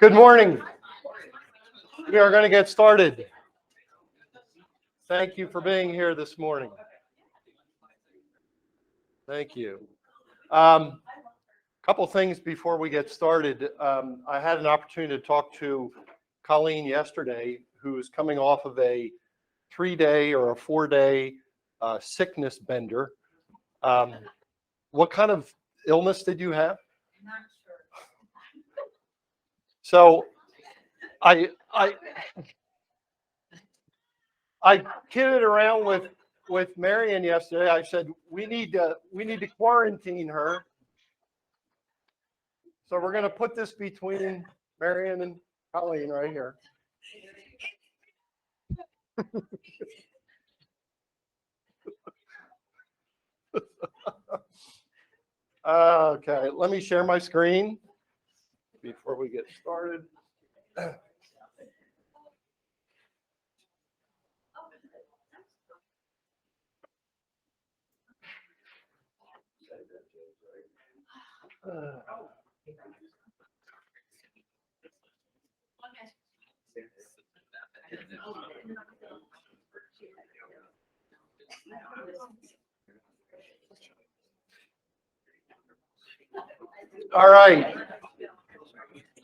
Good morning. We are going to get started. Thank you for being here this morning. Thank you. Couple things before we get started. I had an opportunity to talk to Colleen yesterday, who's coming off of a 3-day or a 4-day sickness bender. What kind of illness did you have? I'm not sure. So I kidded around with Marion yesterday. I said we need to quarantine her. So we're going to put this between Marion and Colleen right here. Okay, let me share my screen before we get started. All right.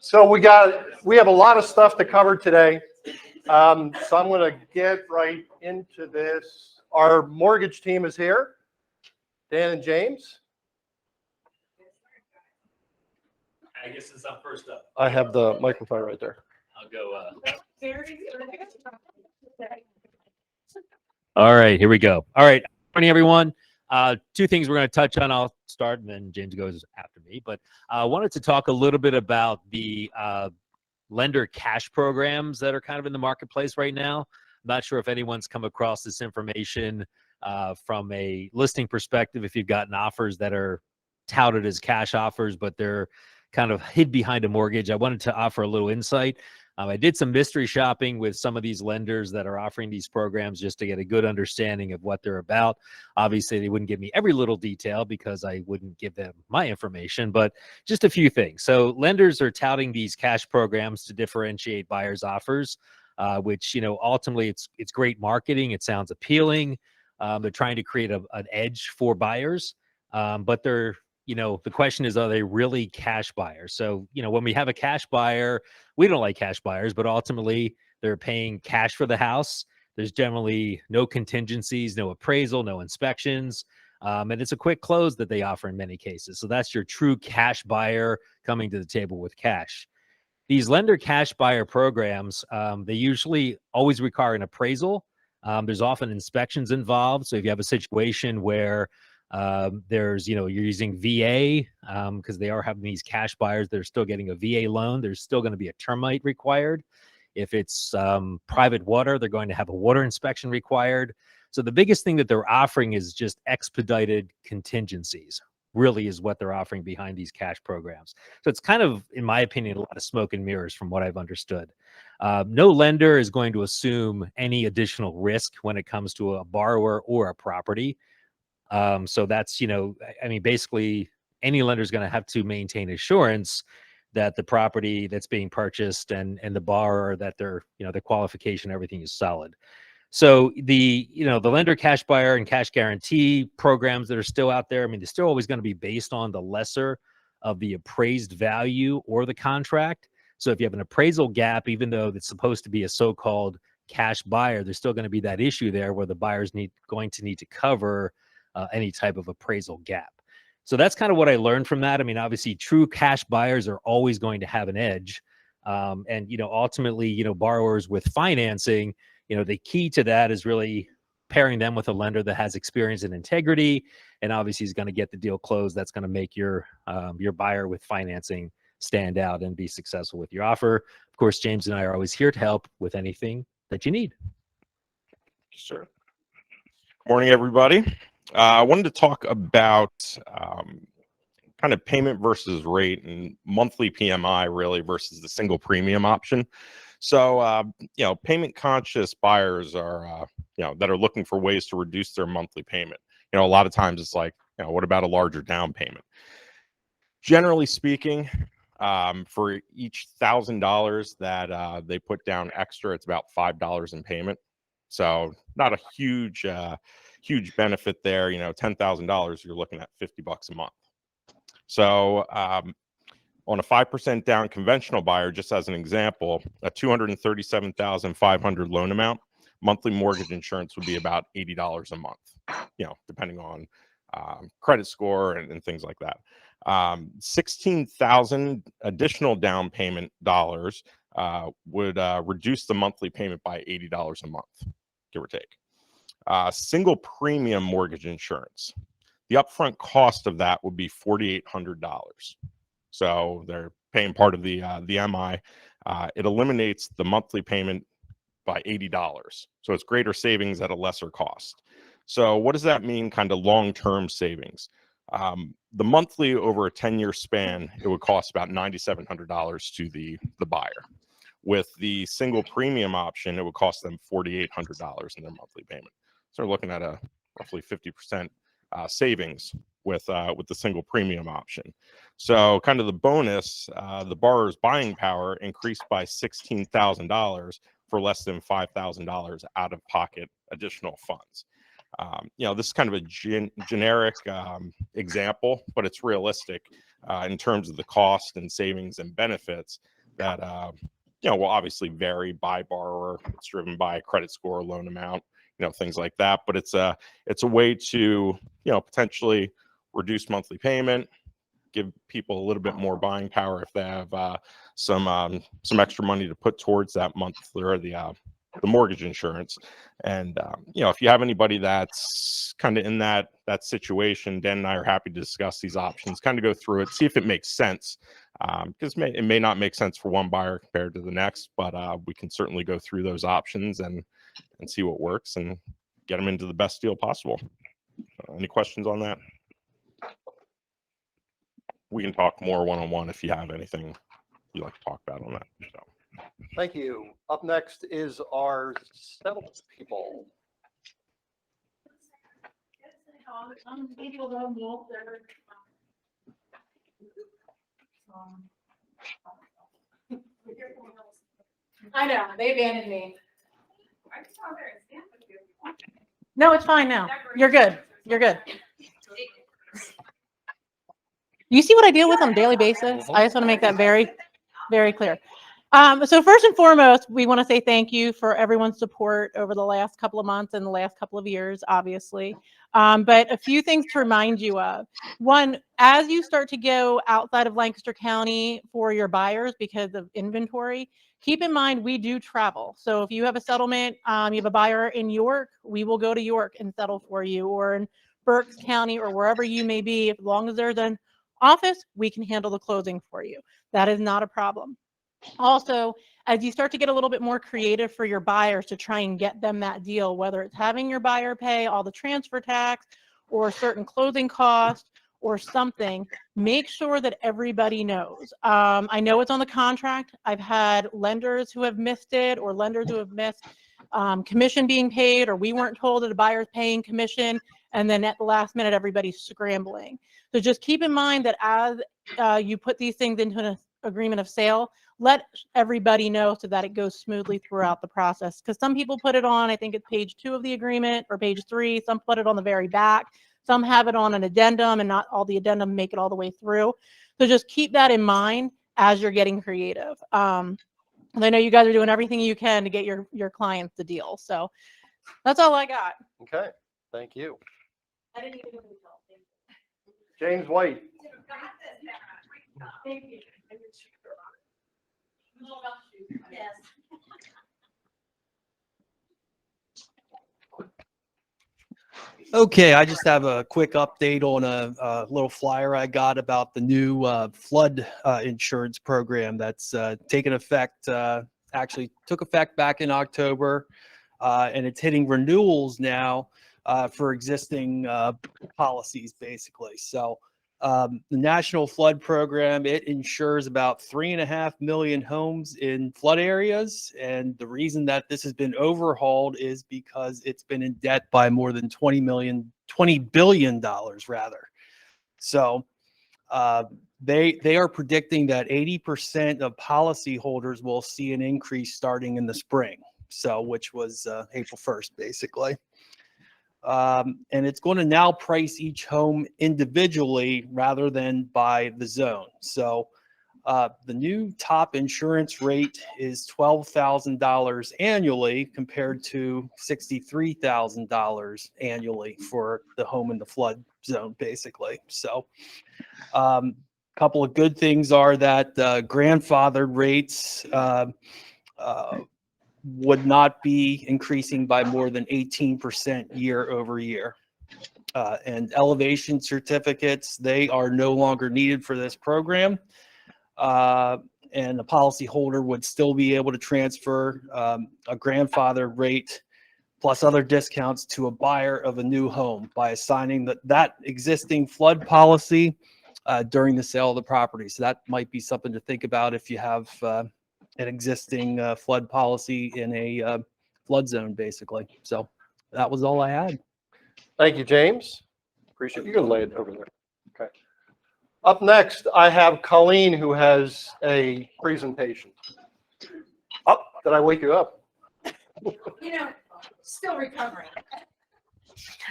So we have a lot of stuff to cover today. So I'm going to get right into this. Our mortgage team is here. Dan and James. I guess since I'm first up. I have the microphone right there. I'll go. All right, here we go. All right, morning, everyone. Two things we're going to touch on. I'll start, and then James goes after me. But I wanted to talk a little bit about the lender cash programs that are kind of in the marketplace right now. I'm not sure if anyone's come across this information from a listing perspective, if you've gotten offers that are touted as cash offers, but they're kind of hid behind a mortgage. I wanted to offer a little insight. I did some mystery shopping with some of these lenders that are offering these programs just to get a good understanding of what they're about. Obviously, they wouldn't give me every little detail because I wouldn't give them my information, but just a few things. So lenders are touting these cash programs to differentiate buyers' offers, which, ultimately it's great marketing. It sounds appealing. They're trying to create an edge for buyers, but they're the question is, are they really cash buyers? So, when we have a cash buyer, we don't like cash buyers, but ultimately they're paying cash for the house. There's generally no contingencies, no appraisal, no inspections. And it's a quick close that they offer in many cases. So that's your true cash buyer coming to the table with cash. These lender cash buyer programs, they usually always require an appraisal. There's often inspections involved. So if you have a situation where there's, you're using VA because they are having these cash buyers. They're still getting a VA loan. There's still going to be a termite required. If it's private water, they're going to have a water inspection required. So the biggest thing that they're offering is just expedited contingencies, really is what they're offering behind these cash programs. So it's kind of, in my opinion, a lot of smoke and mirrors from what I've understood. No lender is going to assume any additional risk when it comes to a borrower or a property. So that's, basically any lender is going to have to maintain assurance that the property that's being purchased and the borrower, that their qualification, everything is solid. So the lender cash buyer and cash guarantee programs that are still out there, they're still always going to be based on the lesser of the appraised value or the contract. So if you have an appraisal gap, even though it's supposed to be a so-called cash buyer, there's still going to be that issue there where the buyer's going to need to cover any type of appraisal gap. So that's kind of what I learned from that. Obviously, true cash buyers are always going to have an edge. And, ultimately, borrowers with financing, the key to that is really pairing them with a lender that has experience and integrity, and obviously is going to get the deal closed. That's going to make your buyer with financing stand out and be successful with your offer. Of course, James and I are always here to help with anything that you need. Sure. Morning, everybody. I wanted to talk about kind of payment versus rate and monthly PMI really versus the single premium option. So, payment conscious buyers are, that are looking for ways to reduce their monthly payment. A lot of times it's like, what about a larger down payment? Generally speaking, For each $1,000 that they put down extra, it's about $5 in payment. So not a huge benefit there. You know, $10,000, you're looking at $50 a month. So on a 5% down conventional buyer, just as an example, a $237,500 loan amount, monthly mortgage insurance would be about $80 a month, you know, depending on credit score and things like that. 16,000 additional down payment dollars would reduce the monthly payment by $80 a month, give or take. Single premium mortgage insurance, the upfront cost of that would be $4,800. So they're paying part of the MI. It eliminates the monthly payment by $80. So it's greater savings at a lesser cost. So what does that mean, kind of long-term savings? The monthly over a 10-year span, it would cost about $9,700 to the buyer. With the single premium option, it would cost them $4,800 in their monthly payment. So they're looking at a roughly 50% savings with the single premium option. So kind of the bonus, the borrower's buying power increased by $16,000 for less than $5,000 out of pocket additional funds. You know, this is kind of a generic example, but it's realistic in terms of the cost and savings and benefits that, you know, will obviously vary by borrower. It's driven by credit score, loan amount, you know, things like that. But it's a way to, you know, potentially reduce monthly payment, give people a little bit more buying power if they have some extra money to put towards that monthly or the mortgage insurance. And you know, if you have anybody that's kind of in that situation, Dan and I are happy to discuss these options, kind of go through it, see if it makes sense, because it may not make sense for one buyer compared to the next, but we can certainly go through those options and see what works and get them into the best deal possible. Any questions on that? We can talk more one-on-one if you have anything you'd like to talk about on that. So. Thank you. Up next is our settlement people. I know, they abandoned me. No, it's fine now. You're good. You're good. You see what I deal with on a daily basis? I just want to make that very, very clear. So first and foremost, we want to say thank you for everyone's support over the last couple of months and the last couple of years, obviously. But a few things to remind you of. One, as you start to go outside of Lancaster County for your buyers because of inventory, keep in mind we do travel. So if you have a settlement, you have a buyer in York, we will go to York and settle for you, or in Berks County or wherever you may be. As long as there's an office, we can handle the closing for you. That is not a problem. Also, as you start to get a little bit more creative for your buyers to try and get them that deal, whether it's having your buyer pay all the transfer tax or certain closing costs or something, make sure that everybody knows. I know it's on the contract. I've had lenders who have missed it, or lenders who have missed commission being paid, or we weren't told that a buyer's paying commission, and then at the last minute, everybody's scrambling. So just keep in mind that as you put these things into an agreement of sale, let everybody know so that it goes smoothly throughout the process. Because some people put it on, I think it's page 2 of the agreement or page 3. Some put it on the very back. Some have it on an addendum, and not all the addendum make it all the way through. So just keep that in mind as you're getting creative. And I know you guys are doing everything you can to get your clients the deal. So that's all I got. Okay, thank you. I didn't even know. James White. Thank you. Yes. Okay, I just have a quick update on a little flyer I got about the new flood insurance program that's taken effect, actually took effect back in October, and it's hitting renewals now for existing policies, basically. So the National Flood Program, it insures about 3.5 million homes in flood areas. And the reason that this has been overhauled is because it's been in debt by more than $20 billion rather. So They are predicting that 80% of policyholders will see an increase starting in the spring. So, which was April 1st, basically. And it's going to now price each home individually rather than by the zone. So the new top insurance rate is $12,000 annually compared to $63,000 annually for the home in the flood zone, basically. So couple of good things are that grandfathered rates would not be increasing by more than 18% year over year. And elevation certificates, they are no longer needed for this program. And the policyholder would still be able to transfer a grandfather rate plus other discounts to a buyer of a new home by assigning that existing flood policy during the sale of the property. So that might be something to think about if you have an existing flood policy in a flood zone, basically. So that was all I had. Thank you, James. Appreciate you. Can lay it over there. Okay. Up next, I have Colleen, who has a presentation. Oh, did I wake you up? You know, still recovering.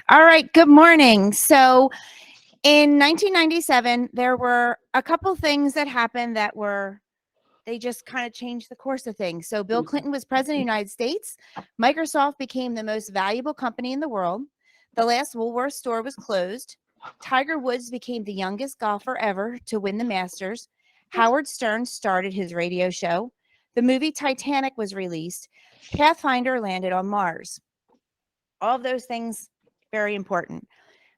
All right, good morning. So in 1997, there were a couple things that happened that they just kind of changed the course of things. So Bill Clinton was president of the United States. Microsoft became the most valuable company in the world. The last Woolworth store was closed. Tiger Woods became the youngest golfer ever to win the Masters. Howard Stern started his radio show. The movie Titanic was released. Pathfinder landed on Mars. All of those things, very important.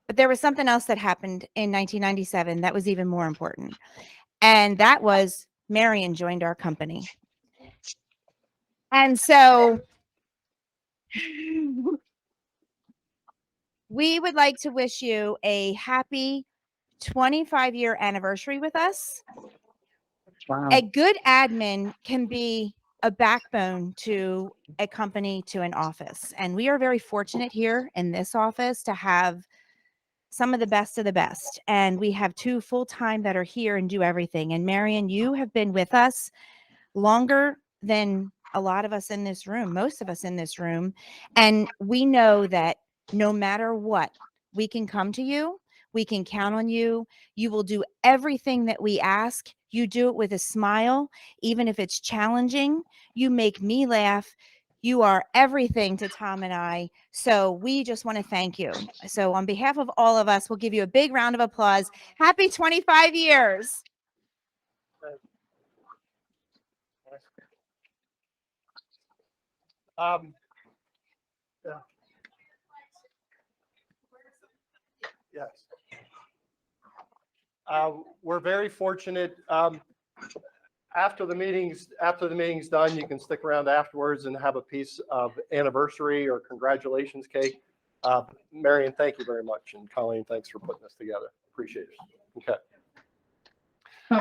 But there was something else that happened in 1997 that was even more important. And that was Marion joined our company. And so we would like to wish you a happy 25-year anniversary with us. Wow. A good admin can be a backbone to a company, to an office. And we are very fortunate here in this office to have some of the best. And we have 2 full-time that are here and do everything. And Marion, you have been with us longer than a lot of us in this room, most of us in this room. And we know that no matter what, we can come to you. We can count on you. You will do everything that we ask. You do it with a smile, even if it's challenging. You make me laugh. You are everything to Tom and I. So we just want to thank you. So on behalf of all of us, we'll give you a big round of applause. Happy 25 years. Yeah. Yes. We're very fortunate. After the meeting's done, you can stick around afterwards and have a piece of anniversary or congratulations cake. Marion, thank you very much, and Colleen, thanks for putting this together. Appreciate it. Okay.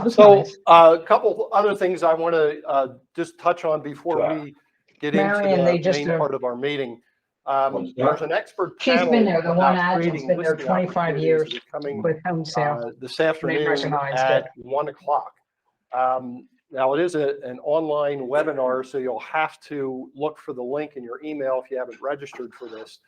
So a couple other things I want to just touch on before we get into the main part of our meeting. There's an expert panel. She's been there. The one about admin's creating been there listing 25 years opportunities coming with Homesale. this afternoon at 1 o'clock. Now it is an online webinar, so you'll have to look for the link in your email if you haven't registered for this.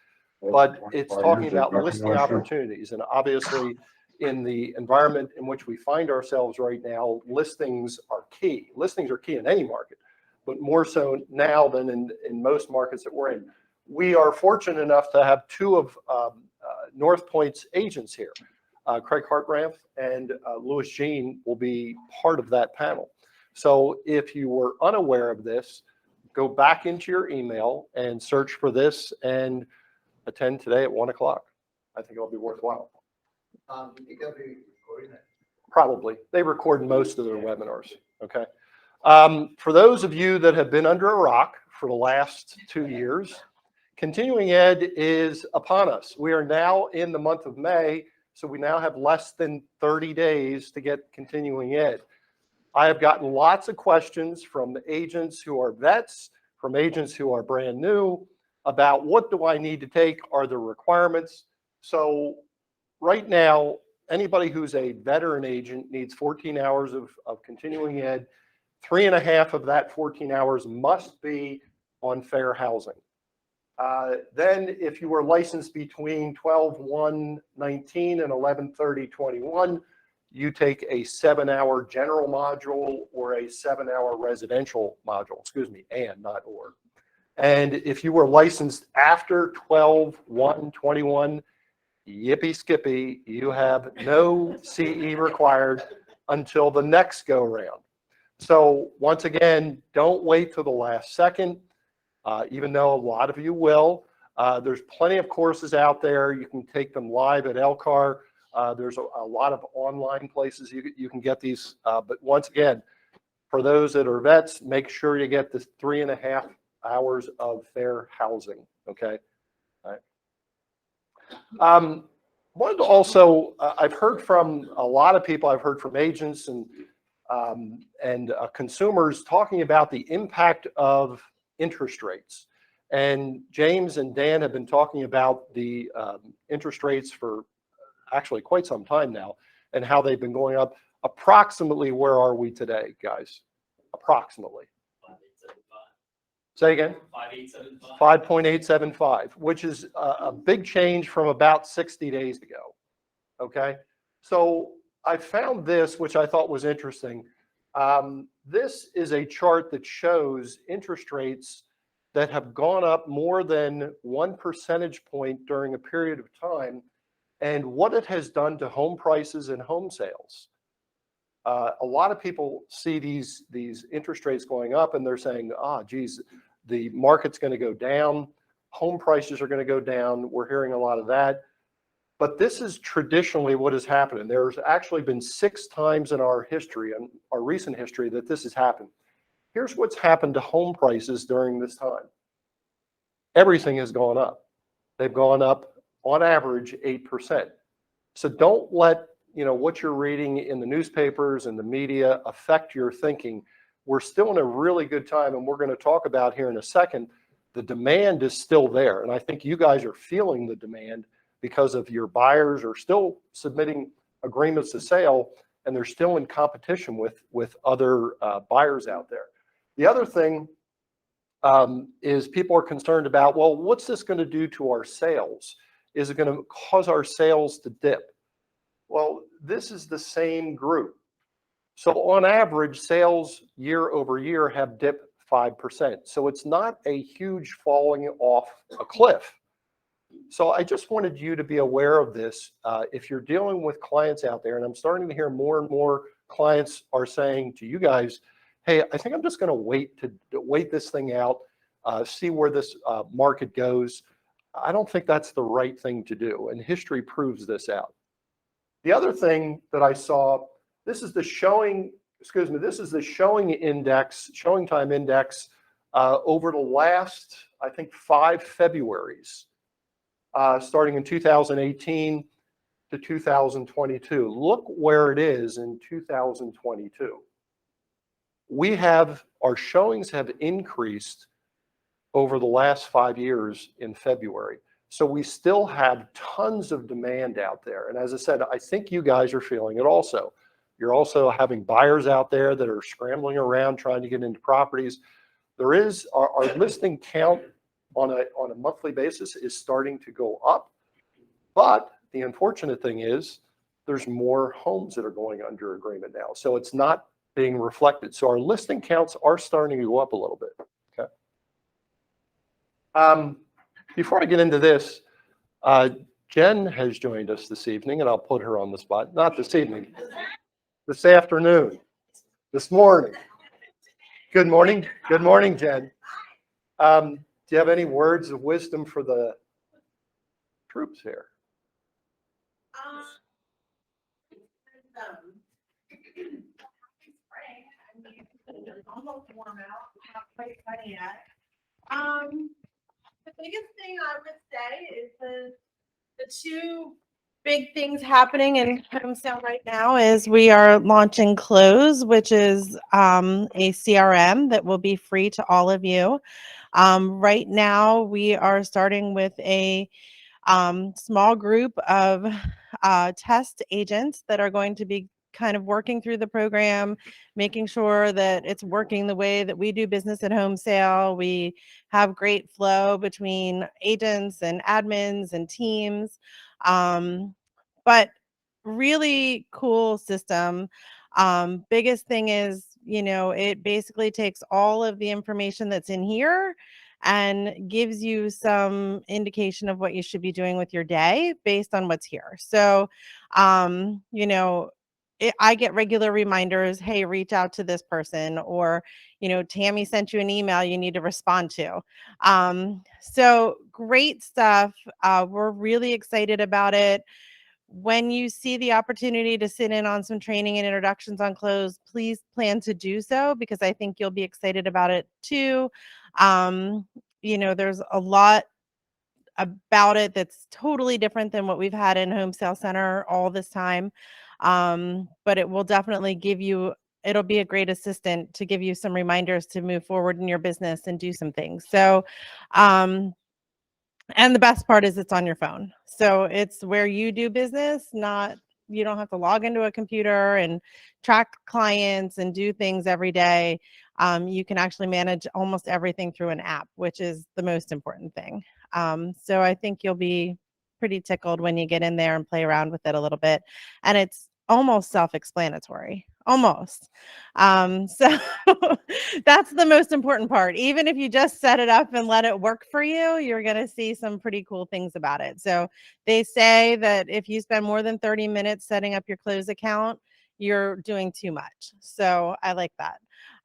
But it's talking about listing opportunities, and obviously in the environment in which we find ourselves right now, listings are key. Listings are key in any market, but more so now than in most markets that we're in. We are fortunate enough to have 2 of North Pointe's agents here. Craig Hartranft and Louis Jean will be part of that panel. So if you were unaware of this, go back into your email and search for this and attend today at 1 o'clock. I think it'll be worthwhile. You gotta be recording it. Probably. They record most of their webinars. Okay. For those of you that have been under a rock for the last 2 years, continuing ed is upon us. We are now in the month of May, so we now have less than 30 days to get continuing ed. I have gotten lots of questions from agents who are vets, from agents who are brand new, about what do I need to take? Are there requirements? So right now, anybody who's a veteran agent needs 14 hours of continuing ed. 3.5 of that 14 hours must be on fair housing. Then if you were licensed between 12/1/19 and 11/30/21, you take a 7-hour general module or a 7-hour residential module, excuse me, and not or. And if you were licensed after 12/1/21, yippee skippy, you have no CE required until the next go round. So once again, don't wait till the last second, even though a lot of you will. There's plenty of courses out there. You can take them live at LCAR. There's a lot of online places you can get these. But once again, for those that are vets, make sure you get this 3.5 hours of fair housing. Okay. All right. Wanted to also, I've heard from a lot of people. I've heard from agents and consumers talking about the impact of interest rates. And James and Dan have been talking about the interest rates for actually quite some time now and how they've been going up. Approximately, where are we today, guys? Approximately. Say again? 5.875, which is a big change from about 60 days ago. Okay. So I found this, which I thought was interesting. This is a chart that shows interest rates that have gone up more than 1 percentage point during a period of time and what it has done to home prices and home sales. A lot of people see these interest rates going up and they're saying, geez, the market's going to go down. Home prices are going to go down. We're hearing a lot of that. But this is traditionally what has happened. And there's actually been 6 times in our history, and our recent history, that this has happened. Here's what's happened to home prices during this time. Everything has gone up. They've gone up on average 8%. So don't let what you're reading in the newspapers and the media affect your thinking. We're still in a really good time, and we're going to talk about here in a second. The demand is still there, and I think you guys are feeling the demand because of your buyers are still submitting agreements to sale, and they're still in competition with other buyers out there. The other thing is people are concerned about, well, what's this going to do to our sales? Is it going to cause our sales to dip? Well, this is the same group. So on average, sales year over year have dipped 5%. So it's not a huge falling off a cliff. So I just wanted you to be aware of this. If you're dealing with clients out there, and I'm starting to hear more and more clients are saying to you guys, hey, I think I'm just going to wait this thing out, see where this market goes. I don't think that's the right thing to do. And history proves this out. The other thing that I saw, this is the showing index, showing time index over the last, I think, 5 Februaries, starting in 2018 to 2022. Look where it is in 2022. Our showings have increased over the last 5 years in February. So we still have tons of demand out there. And as I said, I think you guys are feeling it also. You're also having buyers out there that are scrambling around trying to get into properties. There is our listing count on a monthly basis is starting to go up. But the unfortunate thing is there's more homes that are going under agreement now. So it's not being reflected. So our listing counts are starting to go up a little bit. Okay. Before I get into this, Jen has joined us this evening, and I'll put her on the spot. Not this evening, this afternoon, this morning. Good morning. Good morning, Jen. Do you have any words of wisdom for the troops here? It's almost warm out, not quite sunny yet. The biggest thing I would say is the 2 big things happening in Homesale right now is we are launching Close, which is a CRM that will be free to all of you. Right now, we are starting with a small group of test agents that are going to be kind of working through the program, making sure that it's working the way that we do business at Homesale. We have great flow between agents and admins and teams. But really cool system. Biggest thing is, it basically takes all of the information that's in here and gives you some indication of what you should be doing with your day based on what's here. So, I get regular reminders, hey, reach out to this person, or, Tammy sent you an email you need to respond to. So great stuff. We're really excited about it. When you see the opportunity to sit in on some training and introductions on close, please plan to do so, because I think you'll be excited about it too. There's a lot about it that's totally different than what we've had in Homesale Center all this time. But it will definitely it'll be a great assistant to give you some reminders to move forward in your business and do some things. So, and the best part is it's on your phone. So it's where you do business, you don't have to log into a computer and track clients and do things every day. You can actually manage almost everything through an app, which is the most important thing. So I think you'll be pretty tickled when you get in there and play around with it a little bit. And it's almost self-explanatory, almost. So that's the most important part. Even if you just set it up and let it work for you, you're going to see some pretty cool things about it. So they say that if you spend more than 30 minutes setting up your close account, you're doing too much. So I like that.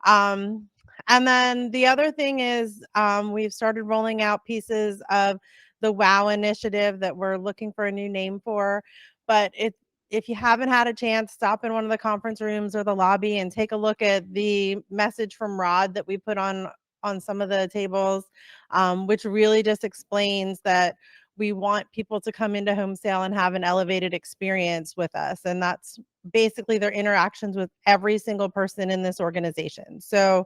And then the other thing is we've started rolling out pieces of the WOW initiative that we're looking for a new name for. But if you haven't had a chance, stop in one of the conference rooms or the lobby and take a look at the message from Rod that we put on some of the tables, which really just explains that we want people to come into Homesale and have an elevated experience with us. And that's basically their interactions with every single person in this organization. So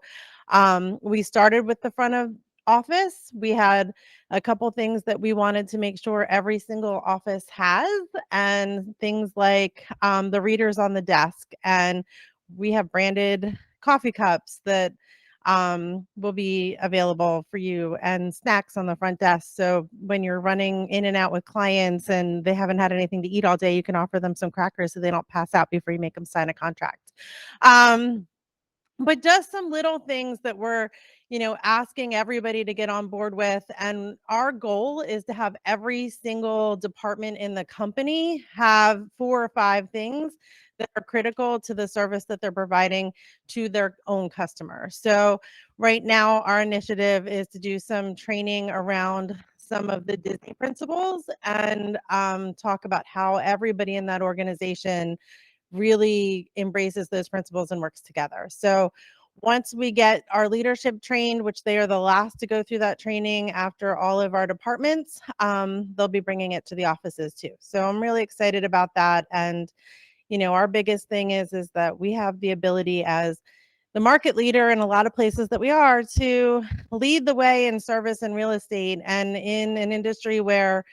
we started with the front of office. We had a couple things that we wanted to make sure every single office has, and things like the readers on the desk. And we have branded coffee cups that will be available for you, and snacks on the front desk. So when you're running in and out with clients and they haven't had anything to eat all day, you can offer them some crackers so they don't pass out before you make them sign a contract. But just some little things that we're, asking everybody to get on board with. And our goal is to have every single department in the company have 4 or 5 things that are critical to the service that they're providing to their own customers. So right now, our initiative is to do some training around some of the Disney principles and talk about how everybody in that organization really embraces those principles and works together. So once we get our leadership trained, which they are the last to go through that training after all of our departments, they'll be bringing it to the offices too. So I'm really excited about that. And, our biggest thing is that we have the ability as the market leader in a lot of places that we are to lead the way in service and real estate, and in an industry where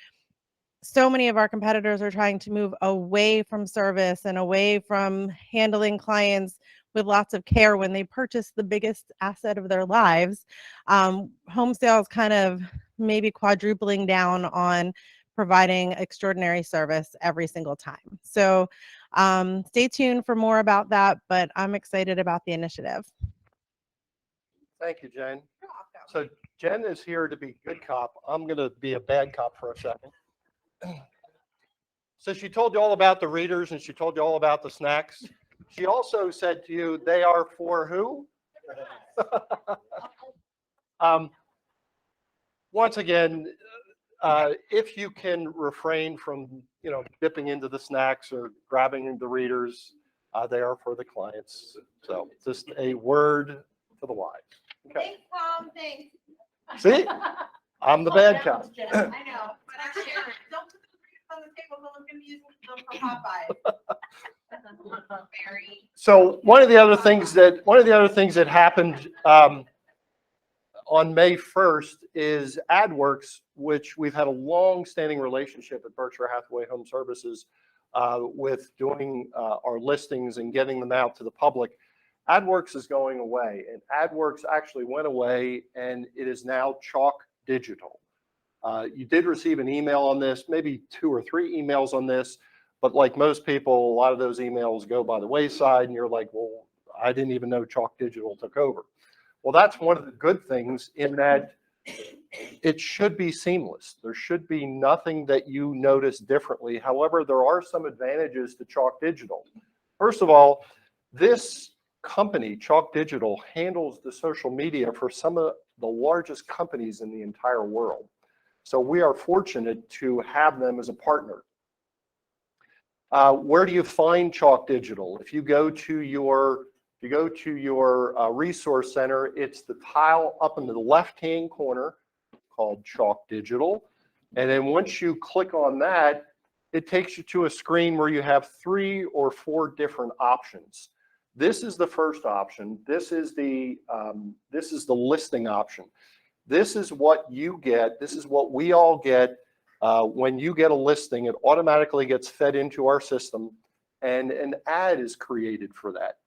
so many of our competitors are trying to move away from service and away from handling clients with lots of care when they purchase the biggest asset of their lives. Homesale is kind of maybe quadrupling down on providing extraordinary service every single time. So stay tuned for more about that, but I'm excited about the initiative. Thank you, Jen. So Jen is here to be good cop. I'm going to be a bad cop for a second. So she told you all about the readers and she told you all about the snacks. She also said to you, they are for who? Once again, if you can refrain from, dipping into the snacks or grabbing the readers, they are for the clients. So just a word to the wise. Okay. Thanks, Tom. Thanks. See, I'm the bad cop. I know, but I'm sharing. Don't put the readers on the table. Someone's going to use them for Popeye. So one of the other things that happened on May 1st is Adwerx, which we've had a long-standing relationship at Berkshire Hathaway HomeServices with doing our listings and getting them out to the public. Adwerx is going away, and Adwerx actually went away, and it is now Chalk Digital. You did receive an email on this, maybe 2 or 3 emails on this, but like most people, a lot of those emails go by the wayside, and you're like, well, I didn't even know Chalk Digital took over. Well, that's one of the good things in that it should be seamless. There should be nothing that you notice differently. However, there are some advantages to Chalk Digital. First of all, this company, Chalk Digital, handles the social media for some of the largest companies in the entire world. So we are fortunate to have them as a partner. Where do you find Chalk Digital? If you go to your resource center, it's the tile up in the left-hand corner called Chalk Digital. And then once you click on that, it takes you to a screen where you have 3 or 4 different options. This is the first option. This is the listing option. This is what you get. This is what we all get when you get a listing. It automatically gets fed into our system, and an ad is created for that.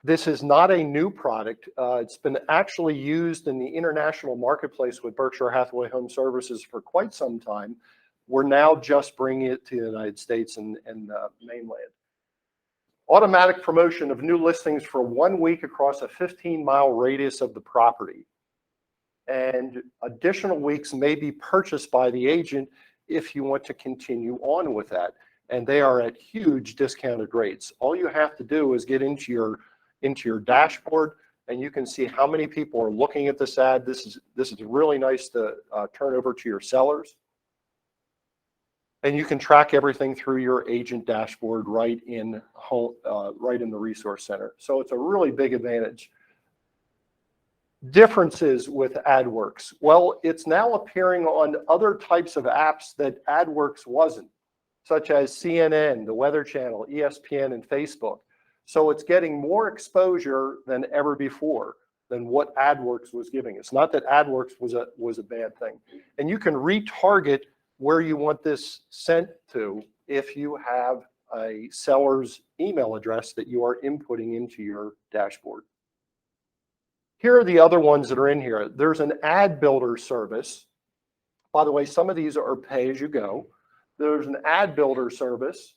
This is not a new product. It's been actually used in the international marketplace with Berkshire Hathaway HomeServices for quite some time. We're now just bringing it to the United States and mainland. Automatic promotion of new listings for 1 week across a 15-mile radius of the property. And additional weeks may be purchased by the agent if you want to continue on with that. And they are at huge discounted rates. All you have to do is get into your dashboard, and you can see how many people are looking at this ad. This is really nice to turn over to your sellers. And you can track everything through your agent dashboard right in the resource center. So it's a really big advantage. Differences with Adwerx. Well, it's now appearing on other types of apps that Adwerx wasn't, such as CNN, the Weather Channel, ESPN, and Facebook. So it's getting more exposure than ever before than what Adwerx was giving us. Not that Adwerx was a bad thing. And you can retarget where you want this sent to if you have a seller's email address that you are inputting into your dashboard. Here are the other ones that are in here. There's an ad builder service. By the way, some of these are pay as you go. There's an ad builder service.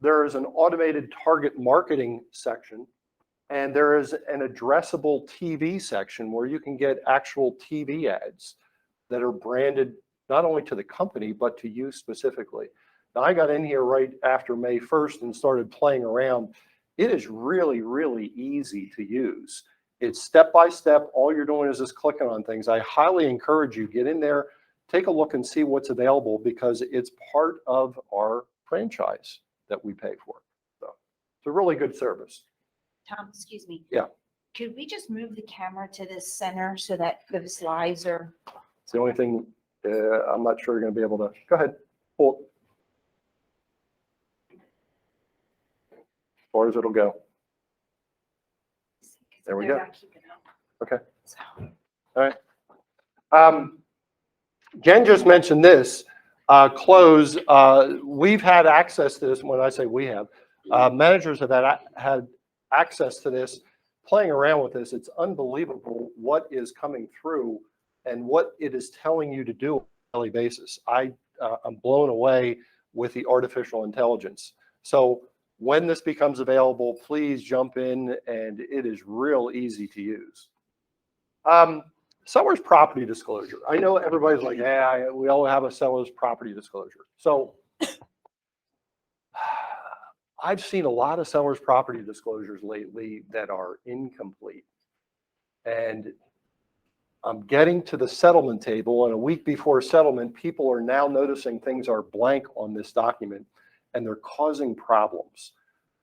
There is an automated target marketing section. And there is an addressable TV section where you can get actual TV ads that are branded not only to the company, but to you specifically. Now, I got in here right after May 1st and started playing around. It is really, really easy to use. It's step by step. All you're doing is just clicking on things. I highly encourage you, get in there, take a look and see what's available, because it's part of our franchise that we pay for. So it's a really good service. Tom, excuse me. Yeah. Could we just move the camera to this center so that the slides are? It's the only thing I'm not sure you're going to be able to. Go ahead. Pull. As far as it'll go. There we go. Okay. All right. Jen just mentioned this. Close. We've had access to this. When I say we have, managers have had access to this, playing around with this. It's unbelievable what is coming through and what it is telling you to do on a daily basis. I'm blown away with the artificial intelligence. So when this becomes available, please jump in, and it is real easy to use. Seller's property disclosure. I know everybody's like, yeah, we all have a seller's property disclosure. So I've seen a lot of seller's property disclosures lately that are incomplete. And I'm getting to the settlement table, and a week before settlement, people are now noticing things are blank on this document, and they're causing problems.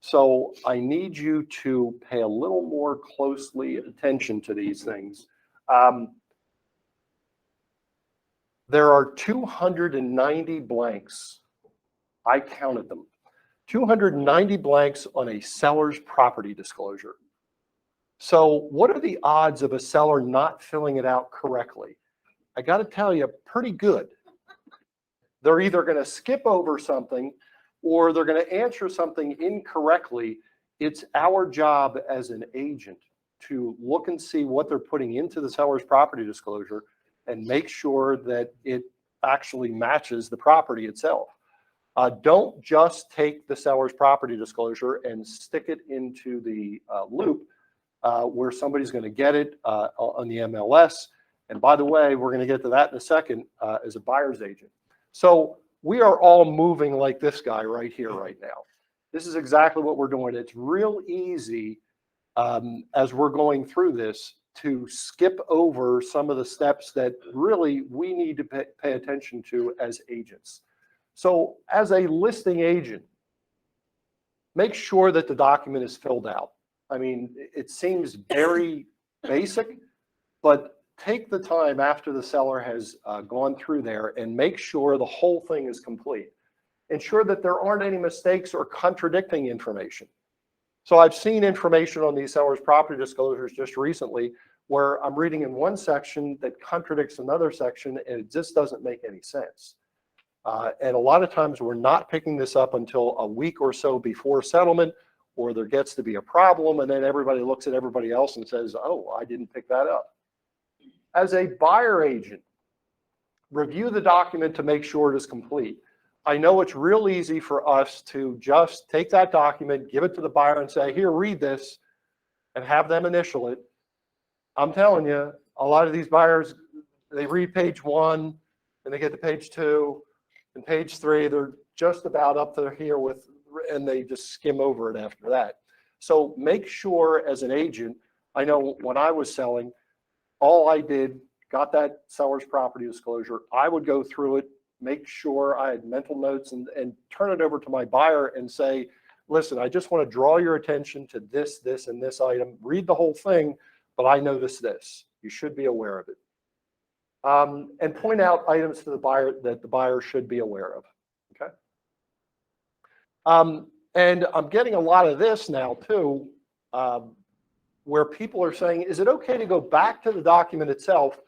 So I need you to pay a little more closely attention to these things. There are 290 blanks. I counted them. 290 blanks on a seller's property disclosure. So what are the odds of a seller not filling it out correctly? I got to tell you, pretty good. they're either going to skip over something or they're going to answer something incorrectly. It's our job as an agent to look and see what they're putting into the seller's property disclosure and make sure that it actually matches the property itself. Don't just take the seller's property disclosure and stick it into the loop where somebody's going to get it on the MLS. And by the way, we're going to get to that in a second as a buyer's agent. So we are all moving like this guy right here, right now. This is exactly what we're doing. It's real easy as we're going through this to skip over some of the steps that really we need to pay attention to as agents. So as a listing agent, make sure that the document is filled out. I mean, it seems very basic, but take the time after the seller has gone through there and make sure the whole thing is complete. Ensure that there aren't any mistakes or contradicting information. So I've seen information on these sellers' property disclosures just recently where I'm reading in one section that contradicts another section and it just doesn't make any sense. And a lot of times we're not picking this up until a week or so before settlement, or there gets to be a problem and then everybody looks at everybody else and says, oh, I didn't pick that up. As a buyer agent, review the document to make sure it is complete. I know it's real easy for us to just take that document, give it to the buyer and say, here, read this, and have them initial it. I'm telling you, a lot of these buyers, they read page 1 and they get to page 2 and page 3. They're just about up to here with, and they just skim over it after that. So make sure as an agent, I know when I was selling, all I did, got that seller's property disclosure, I would go through it, make sure I had mental notes and turn it over to my buyer and say, listen, I just want to draw your attention to this, this, and this item. Read the whole thing, but I noticed this. You should be aware of it. And point out items to the buyer that the buyer should be aware of, okay? And I'm getting a lot of this now too, where people are saying, is it okay to go back to the document itself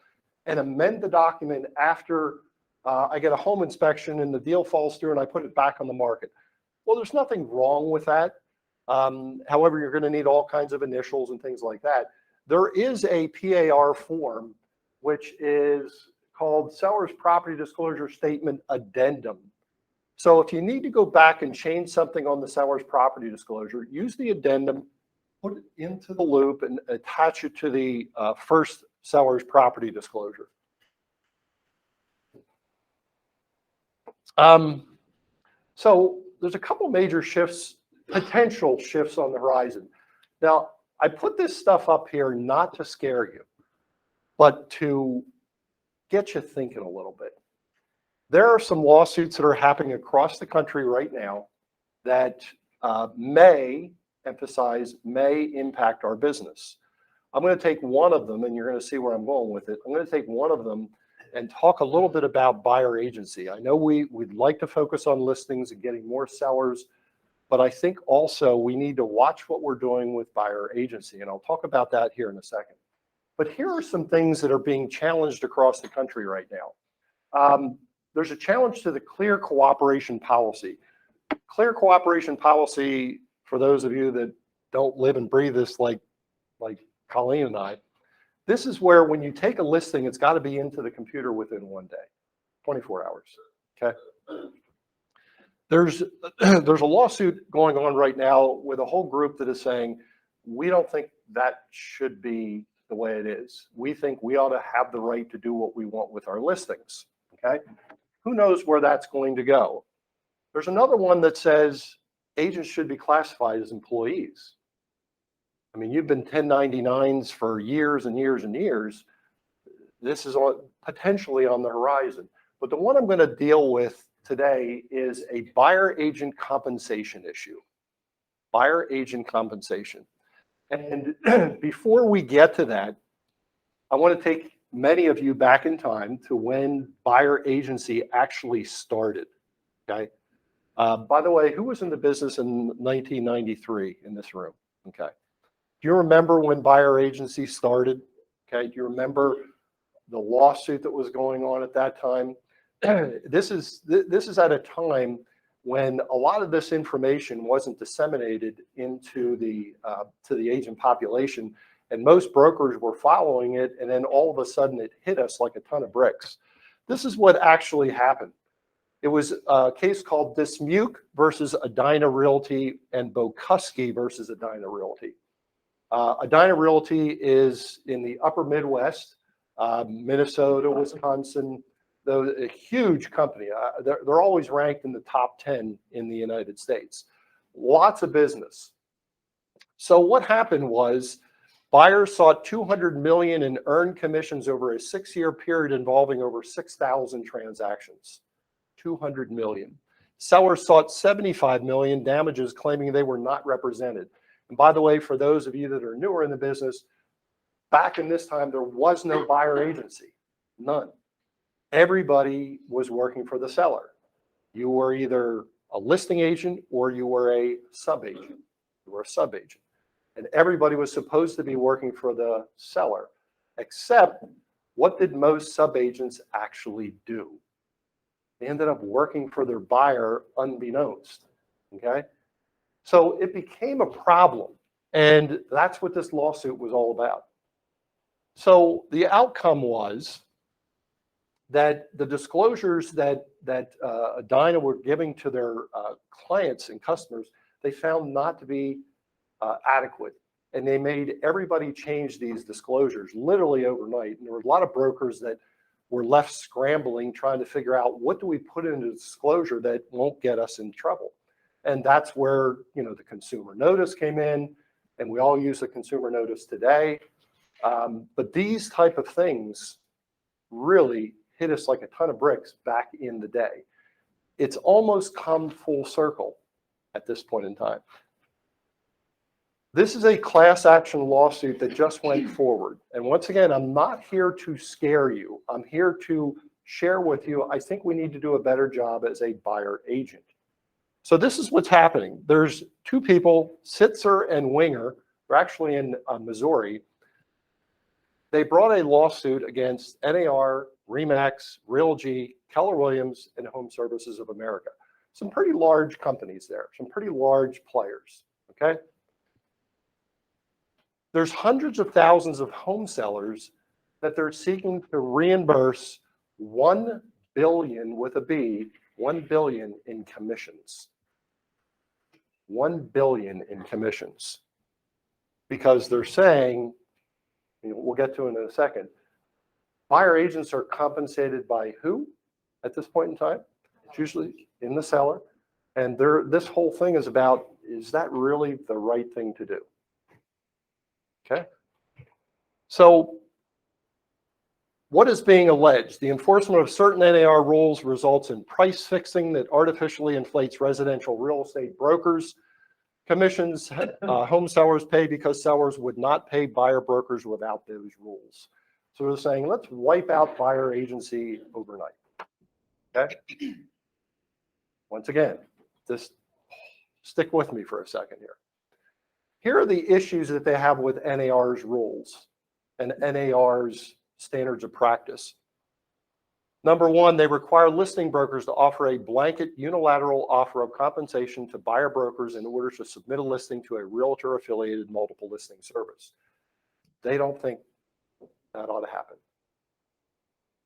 and amend the document after I get a home inspection and the deal falls through and I put it back on the market? Well, there's nothing wrong with that. However, you're going to need all kinds of initials and things like that. There is a PAR form, which is called Seller's Property Disclosure Statement Addendum. So if you need to go back and change something on the seller's property disclosure, use the addendum, put it into the loop and attach it to the first seller's property disclosure. So there's a couple major shifts, potential shifts on the horizon. Now, I put this stuff up here not to scare you, but to get you thinking a little bit. There are some lawsuits that are happening across the country right now that may impact our business. I'm going to take one of them, and you're going to see where I'm going with it. I'm going to take one of them and talk a little bit about buyer agency. I know we'd like to focus on listings and getting more sellers, but I think also we need to watch what we're doing with buyer agency, and I'll talk about that here in a second. But here are some things that are being challenged across the country right now. There's a challenge to the clear cooperation policy. Clear cooperation policy, for those of you that don't live and breathe this like Colleen and I, this is where when you take a listing, it's got to be into the computer within 1 day, 24 hours, okay? There's a lawsuit going on right now with a whole group that is saying, we don't think that should be the way it is. We think we ought to have the right to do what we want with our listings, okay? Who knows where that's going to go? There's another one that says agents should be classified as employees. I mean, you've been 1099s for years and years and years. This is potentially on the horizon. But the one I'm going to deal with today is a buyer agent compensation issue. Buyer agent compensation. And before we get to that, I want to take many of you back in time to when buyer agency actually started, okay? By the way, who was in the business in 1993 in this room? Okay. Do you remember when buyer agency started? Okay. Do you remember the lawsuit that was going on at that time? this is at a time when a lot of this information wasn't disseminated into the to the agent population, and most brokers were following it, and then all of a sudden it hit us like a ton of bricks. This is what actually happened. It was a case called Dismuke versus Adina Realty and Bokuski versus Adina Realty. Adina Realty is in the upper Midwest, Minnesota, Wisconsin, a huge company. They're always ranked in the top 10 in the United States. Lots of business. So what happened was buyers sought $200 million in earned commissions over a 6-year period involving over 6,000 transactions. $200 million. Sellers sought $75 million damages, claiming they were not represented. And by the way, for those of you that are newer in the business, back in this time, there was no buyer agency, none. Everybody was working for the seller. You were either a listing agent or you were a sub-agent. You were a sub-agent. And everybody was supposed to be working for the seller, except what did most sub-agents actually do? They ended up working for their buyer unbeknownst, okay? So it became a problem, and that's what this lawsuit was all about. So the outcome was that the disclosures that Adina were giving to their clients and customers, they found not to be adequate. And they made everybody change these disclosures literally overnight. And there were a lot of brokers that were left scrambling, trying to figure out what do we put into disclosure that won't get us in trouble. And that's where, you know, the consumer notice came in, and we all use the consumer notice today. But these type of things really hit us like a ton of bricks back in the day. It's almost come full circle at this point in time. This is a class action lawsuit that just went forward. And once again, I'm not here to scare you. I'm here to share with you, I think we need to do a better job as a buyer agent. So this is what's happening. There's two people, Sitzer and Winger, they're actually in Missouri. They brought a lawsuit against NAR, RE/MAX, Realty, Keller Williams, and HomeServices of America. Some pretty large companies there, some pretty large players, okay? There's hundreds of thousands of home sellers that they're seeking to reimburse $1 billion with a B, $1 billion in commissions. $1 billion in commissions. Because they're saying, you know, we'll get to it in a second, buyer agents are compensated by who at this point in time? It's usually in the seller. And this whole thing is about, is that really the right thing to do? Okay. So what is being alleged? The enforcement of certain NAR rules results in price fixing that artificially inflates residential real estate brokers. Commissions home sellers pay because sellers would not pay buyer brokers without those rules. So they're saying, let's wipe out buyer agency overnight. Okay. Once again, just stick with me for a second here. Here are the issues that they have with NAR's rules and NAR's standards of practice. Number one, they require listing brokers to offer a blanket unilateral offer of compensation to buyer brokers in order to submit a listing to a realtor-affiliated multiple listing service. They don't think that ought to happen.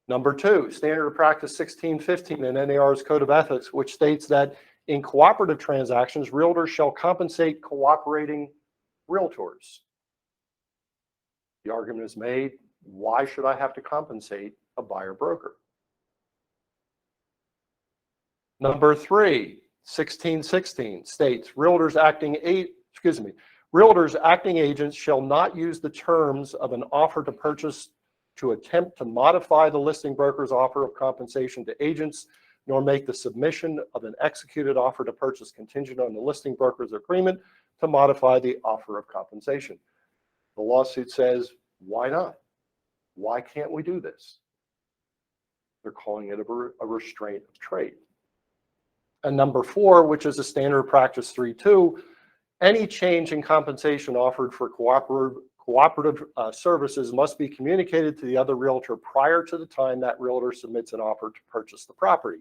Number two, standard of practice 1615 in NAR's Code of Ethics, which states that in cooperative transactions, realtors shall compensate cooperating realtors. The argument is made, why should I have to compensate a buyer broker? Number three, 1616 states, realtors acting agents shall not use the terms of an offer to purchase to attempt to modify the listing broker's offer of compensation to agents, nor make the submission of an executed offer to purchase contingent on the listing broker's agreement to modify the offer of compensation. The lawsuit says, why not? Why can't we do this? They're calling it a restraint of trade. And number four, which is a standard practice 3.2, any change in compensation offered for cooperative services must be communicated to the other realtor prior to the time that realtor submits an offer to purchase the property.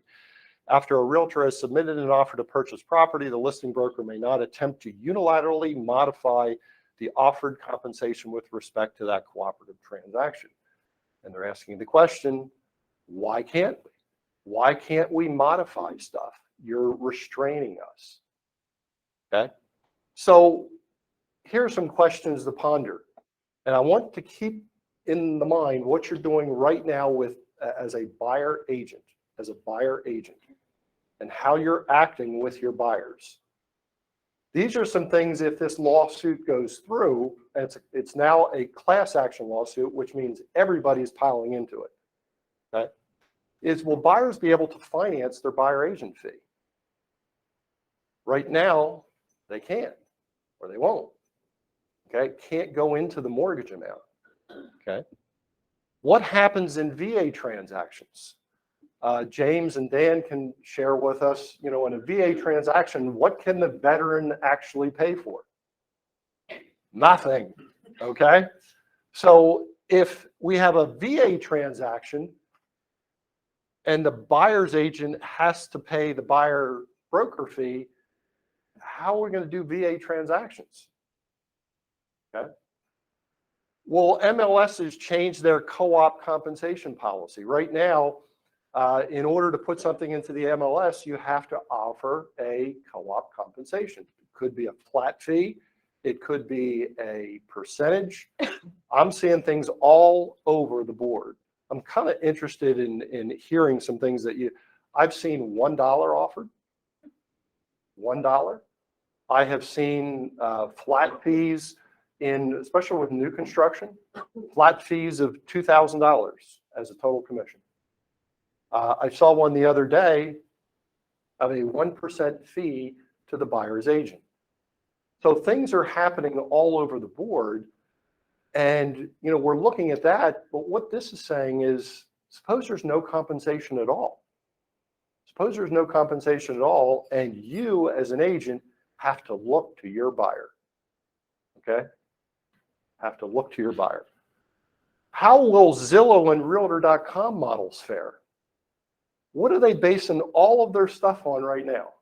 After a realtor has submitted an offer to purchase property, the listing broker may not attempt to unilaterally modify the offered compensation with respect to that cooperative transaction. And they're asking the question, why can't we? Why can't we modify stuff? You're restraining us. Okay? So here's some questions to ponder. And I want to keep in the mind what you're doing right now with as a buyer agent, and how you're acting with your buyers. These are some things, if this lawsuit goes through, and it's now a class action lawsuit, which means everybody's piling into it, okay, is will buyers be able to finance their buyer agent fee? Right now, they can't, or they won't, okay? Can't go into the mortgage amount, okay? What happens in VA transactions? James and Dan can share with us, in a VA transaction, what can the veteran actually pay for? Nothing, okay? So if we have a VA transaction and the buyer's agent has to pay the buyer broker fee, how are we going to do VA transactions? Okay. Well, MLS's changed their co-op compensation policy. Right now, in order to put something into the MLS, you have to offer a co-op compensation. It could be a flat fee. It could be a percentage. I'm seeing things all over the board. I'm kind of interested in hearing some things that I've seen $1 offered. $1. I have seen flat fees especially with new construction, flat fees of $2,000 as a total commission. I saw one the other day of a 1% fee to the buyer's agent. So things are happening all over the board. And, we're looking at that. But what this is saying is, suppose there's no compensation at all. Suppose there's no compensation at all, and you as an agent have to look to your buyer. Okay? Have to look to your buyer. How will Zillow and Realtor.com models fare? What are they basing all of their stuff on right now?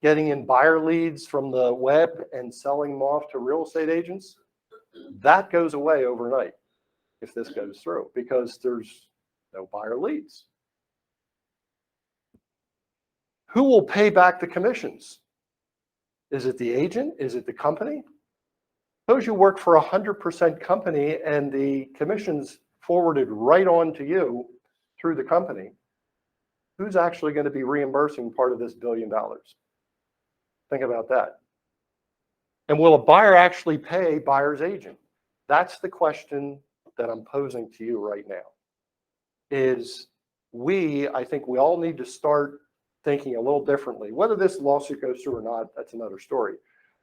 Getting in buyer leads from the web and selling them off to real estate agents? That goes away overnight if this goes through, because there's no buyer leads. Who will pay back the commissions? Is it the agent? Is it the company? Suppose you work for 100% company and the commissions forwarded right on to you through the company. Who's actually going to be reimbursing part of this $1 billion? Think about that. And will a buyer actually pay buyer's agent? That's the question that I'm posing to you right now. I think we all need to start thinking a little differently. Whether this lawsuit goes through or not, that's another story.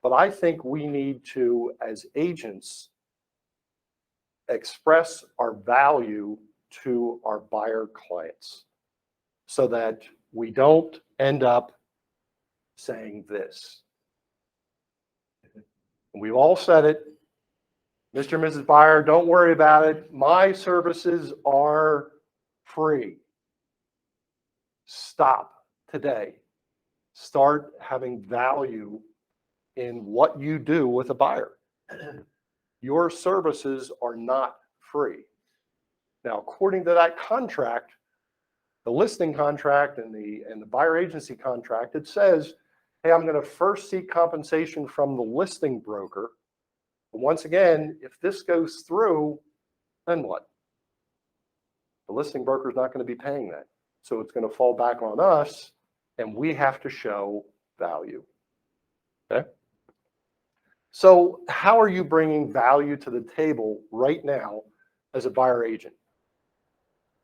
But I think we need to, as agents, express our value to our buyer clients so that we don't end up saying this. We've all said it. Mr. and Mrs. Buyer, don't worry about it. My services are free. Stop today. Start having value in what you do with a buyer. Your services are not free. Now, according to that contract, the listing contract and the buyer agency contract, it says, hey, I'm going to first seek compensation from the listing broker. But once again, if this goes through, then what? The listing broker is not going to be paying that. So it's going to fall back on us, and we have to show value. Okay? So how are you bringing value to the table right now as a buyer agent?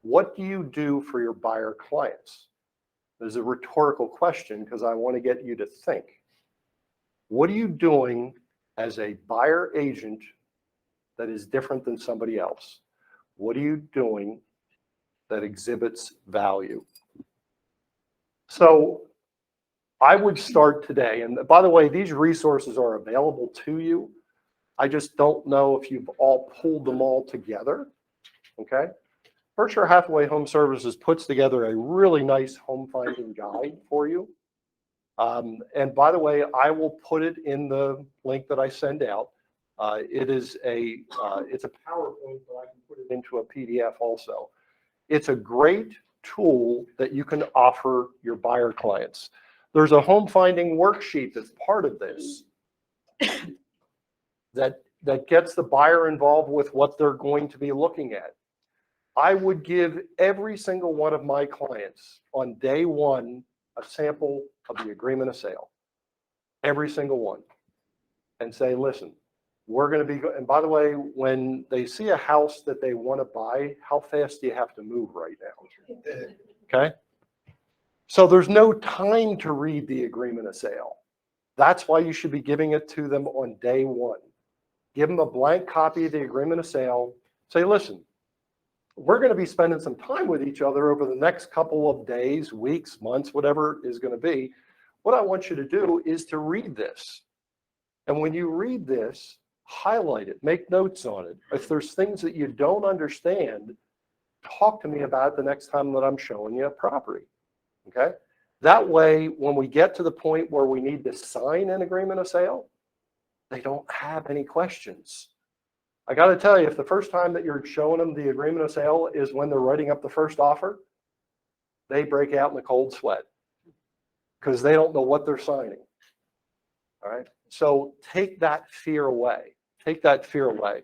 What do you do for your buyer clients? This is a rhetorical question because I want to get you to think. What are you doing as a buyer agent that is different than somebody else? What are you doing that exhibits value? So I would start today, and by the way, these resources are available to you. I just don't know if you've all pulled them all together. Okay. Berkshire Hathaway Home Services puts together a really nice home finding guide for you. And by the way, I will put it in the link that I send out. It's a PowerPoint, but I can put it into a PDF also. It's a great tool that you can offer your buyer clients. There's a home finding worksheet that's part of this that gets the buyer involved with what they're going to be looking at. I would give every single one of my clients on day one a sample of the agreement of sale, every single one, and say, listen, we're going to be, and by the way, when they see a house that they want to buy, how fast do you have to move right now? Okay. So there's no time to read the agreement of sale. That's why you should be giving it to them on day one. Give them a blank copy of the agreement of sale. Say, listen, we're going to be spending some time with each other over the next couple of days, weeks, months, whatever it is going to be. What I want you to do is to read this. And when you read this, highlight it, make notes on it. If there's things that you don't understand, talk to me about it the next time that I'm showing you a property. Okay? That way, when we get to the point where we need to sign an agreement of sale, they don't have any questions. I got to tell you, if the first time that you're showing them the agreement of sale is when they're writing up the first offer, they break out in a cold sweat because they don't know what they're signing. All right. So take that fear away. Take that fear away.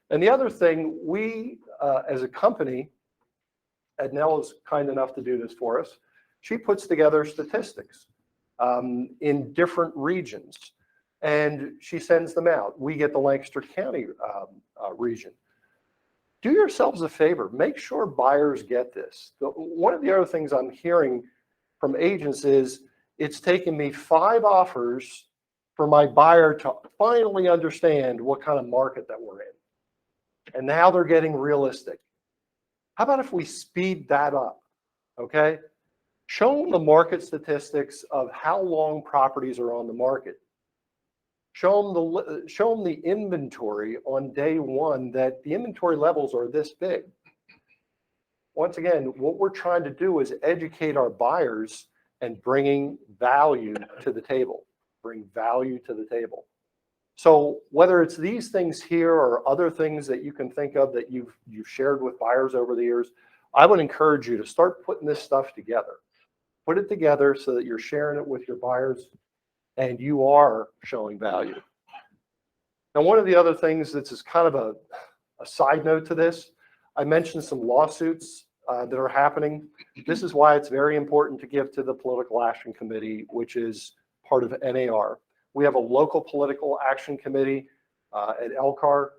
And the other thing, we as a company, Adnell is kind enough to do this for us. She puts together statistics in different regions, and she sends them out. We get the Lancaster County region. Do yourselves a favor. Make sure buyers get this. One of the other things I'm hearing from agents is it's taken me 5 offers for my buyer to finally understand what kind of market that we're in. And now they're getting realistic. How about if we speed that up? Okay. Show them the market statistics of how long properties are on the market. Show them the inventory on day one, that the inventory levels are this big. Once again, what we're trying to do is educate our buyers and bringing value to the table. Bring value to the table. So whether it's these things here or other things that you can think of that you've shared with buyers over the years, I would encourage you to start putting this stuff together. Put it together so that you're sharing it with your buyers and you are showing value. Now, one of the other things that's is kind of a side note to this, I mentioned some lawsuits that are happening. This is why it's very important to give to the Political Action Committee, which is part of NAR. We have a local political action committee at LCAR.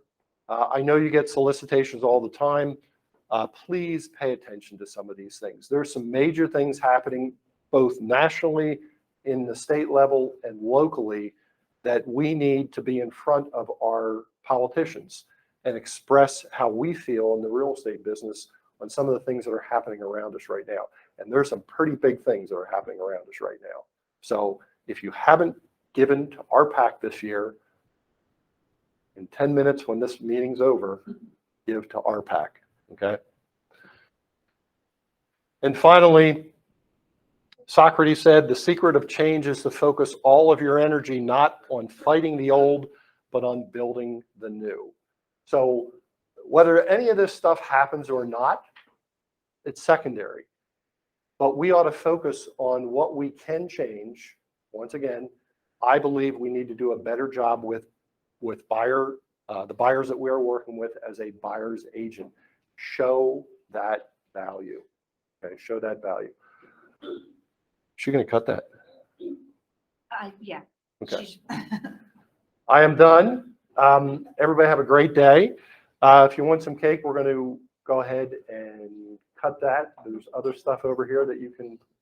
I know you get solicitations all the time. Please pay attention to some of these things. There's some major things happening both nationally, in the state level, and locally that we need to be in front of our politicians and express how we feel in the real estate business on some of the things that are happening around us right now. And there's some pretty big things that are happening around us right now. So if you haven't given to RPAC this year, in 10 minutes when this meeting's over, give to RPAC, okay? And finally, Socrates said, the secret of change is to focus all of your energy not on fighting the old, but on building the new. So whether any of this stuff happens or not, it's secondary. But we ought to focus on what we can change. Once again, I believe we need to do a better job with the buyers that we are working with as a buyer's agent. Show that value. Okay, show that value. Is she going to cut that? Yeah. Okay. I am done. Everybody have a great day. If you want some cake, we're going to go ahead and cut that. There's other stuff over here that you can